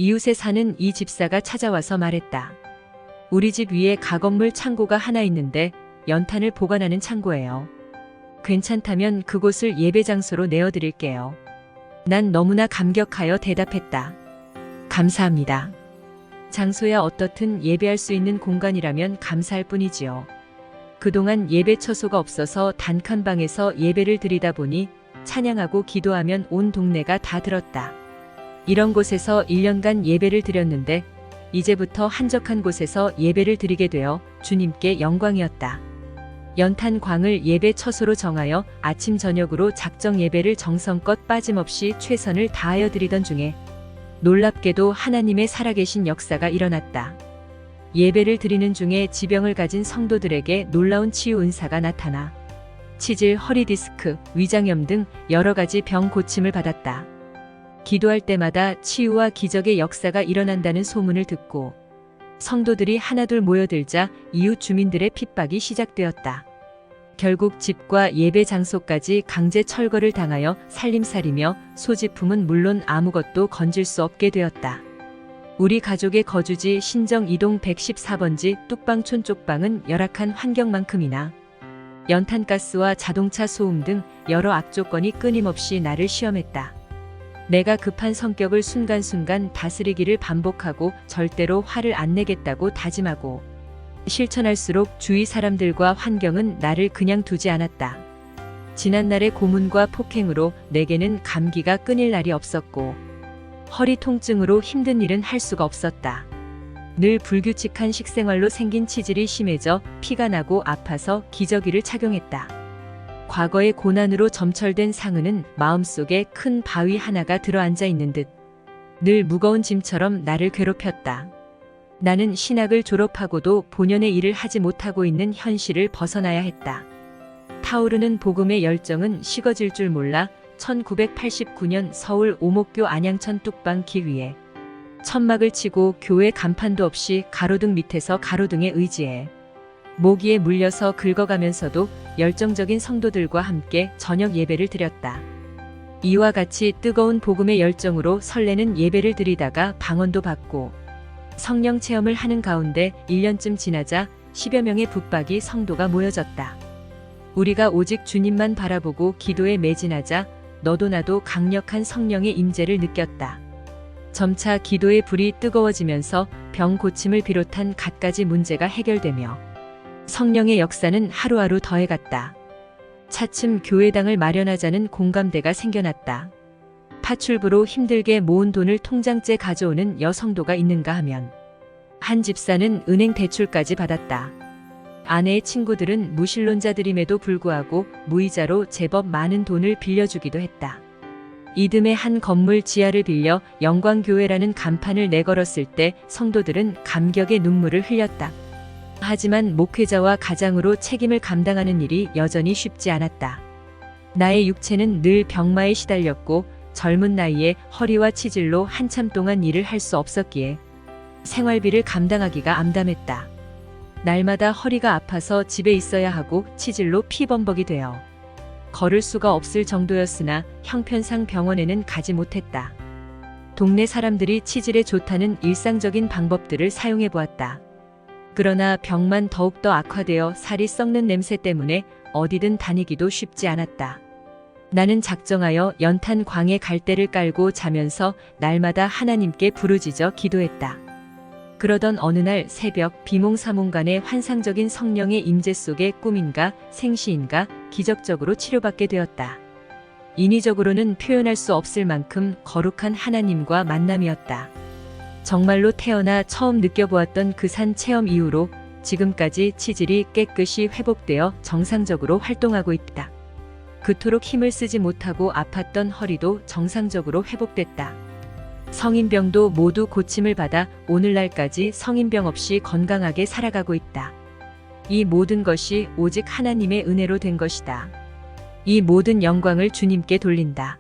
이웃에 사는 이 집사가 찾아와서 말했다. 우리 집 위에 가건물 창고가 하나 있는데 연탄을 보관하는 창고예요. 괜찮다면 그곳을 예배 장소로 내어드릴게요. 난 너무나 감격하여 대답했다. 감사합니다. 장소야 어떻든 예배할 수 있는 공간이라면 감사할 뿐이지요. 그동안 예배 처소가 없어서 단칸방에서 예배를 드리다 보니 찬양하고 기도하면 온 동네가 다 들었다. 이런 곳에서 1년간 예배를 드렸는데 이제부터 한적한 곳에서 예배를 드리게 되어 주님께 영광이었다. 연탄광을 예배 처소로 정하여 아침 저녁으로 작정 예배를 정성껏 빠짐없이 최선을 다하여 드리던 중에 놀랍게도 하나님의 살아계신 역사가 일어났다. 예배를 드리는 중에 지병을 가진 성도들에게 놀라운 치유 은사가 나타나 치질, 허리 디스크, 위장염 등 여러 가지 병 고침을 받았다. 기도할 때마다 치유와 기적의 역사가 일어난다는 소문을 듣고 성도들이 하나둘 모여들자 이웃 주민들의 핍박이 시작되었다. 결국 집과 예배 장소까지 강제 철거를 당하여 살림살이며 소지품은 물론 아무것도 건질 수 없게 되었다. 우리 가족의 거주지 신정 2동 114번지 뚝방촌 쪽방은 열악한 환경만큼이나 연탄가스와 자동차 소음 등 여러 악조건이 끊임없이 나를 시험했다. 내가 급한 성격을 순간순간 다스리기를 반복하고 절대로 화를 안 내겠다고 다짐하고 실천할수록 주위 사람들과 환경은 나를 그냥 두지 않았다. 지난날의 고문과 폭행으로 내게는 감기가 끊일 날이 없었고 허리 통증으로 힘든 일은 할 수가 없었다. 늘 불규칙한 식생활로 생긴 치질이 심해져 피가 나고 아파서 기저귀를 착용했다. 과거의 고난으로 점철된 상흔은 마음속에 큰 바위 하나가 들어앉아 있는 듯 늘 무거운 짐처럼 나를 괴롭혔다. 나는 신학을 졸업하고도 본연의 일을 하지 못하고 있는 현실을 벗어나야 했다. 타오르는 복음의 열정은 식어질 줄 몰라 1989년 서울 오목교 안양천 뚝방 길 위에 천막을 치고 교회 간판도 없이 가로등 밑에서 가로등에 의지해 모기에 물려서 긁어가면서도 열정적인 성도들과 함께 저녁 예배를 드렸다. 이와 같이 뜨거운 복음의 열정으로 설레는 예배를 드리다가 방언도 받고 성령 체험을 하는 가운데 1년쯤 지나자 10여 명의 붙박이 성도가 모여졌다. 우리가 오직 주님만 바라보고 기도에 매진하자 너도 나도 강력한 성령의 임재를 느꼈다. 점차 기도의 불이 뜨거워지면서 병 고침을 비롯한 갖가지 문제가 해결되며 성령의 역사는 하루하루 더해갔다. 차츰 교회당을 마련하자는 공감대가 생겨났다. 파출부로 힘들게 모은 돈을 통장째 가져오는 여성도가 있는가 하면 한 집사는 은행 대출까지 받았다. 아내의 친구들은 무신론자들임에도 불구하고 무이자로 제법 많은 돈을 빌려주기도 했다. 이듬해 한 건물 지하를 빌려 영광교회라는 간판을 내걸었을 때 성도들은 감격의 눈물을 흘렸다. 하지만 목회자와 가장으로 책임을 감당하는 일이 여전히 쉽지 않았다. 나의 육체는 늘 병마에 시달렸고 젊은 나이에 허리와 치질로 한참 동안 일을 할 수 없었기에 생활비를 감당하기가 암담했다. 날마다 허리가 아파서 집에 있어야 하고 치질로 피범벅이 되어 걸을 수가 없을 정도였으나 형편상 병원에는 가지 못했다. 동네 사람들이 치질에 좋다는 일상적인 방법들을 사용해 보았다. 그러나 병만 더욱더 악화되어 살이 썩는 냄새 때문에 어디든 다니기도 쉽지 않았다. 나는 작정하여 연탄광에 갈대를 깔고 자면서 날마다 하나님께 부르짖어 기도했다. 그러던 어느 날 새벽 비몽사몽간의 환상적인 성령의 임재 속에 꿈인가 생시인가 기적적으로 치료받게 되었다. 인위적으로는 표현할 수 없을 만큼 거룩한 하나님과 만남이었다. 정말로 태어나 처음 느껴보았던 그 산 체험 이후로 지금까지 치질이 깨끗이 회복되어 정상적으로 활동하고 있다. 그토록 힘을 쓰지 못하고 아팠던 허리도 정상적으로 회복됐다. 성인병도 모두 고침을 받아 오늘날까지 성인병 없이 건강하게 살아가고 있다. 이 모든 것이 오직 하나님의 은혜로 된 것이다. 이 모든 영광을 주님께 돌린다.